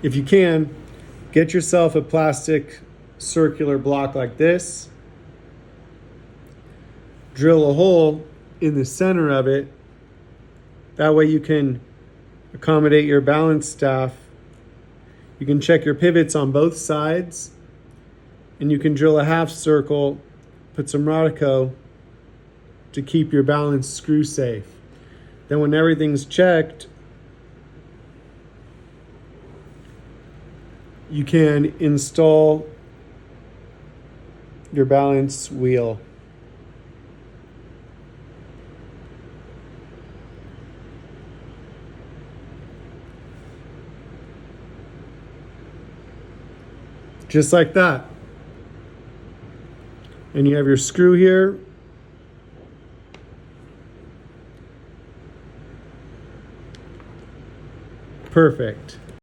if you can, get yourself a plastic circular block like this. Drill a hole in the center of it. That way you can accommodate your balance staff. You can check your pivots on both sides, and you can drill a half circle, put some Rodico to keep your balance screw safe. Then when everything's checked, you can install your balance wheel. Just like that. And you have your screw here. Perfect.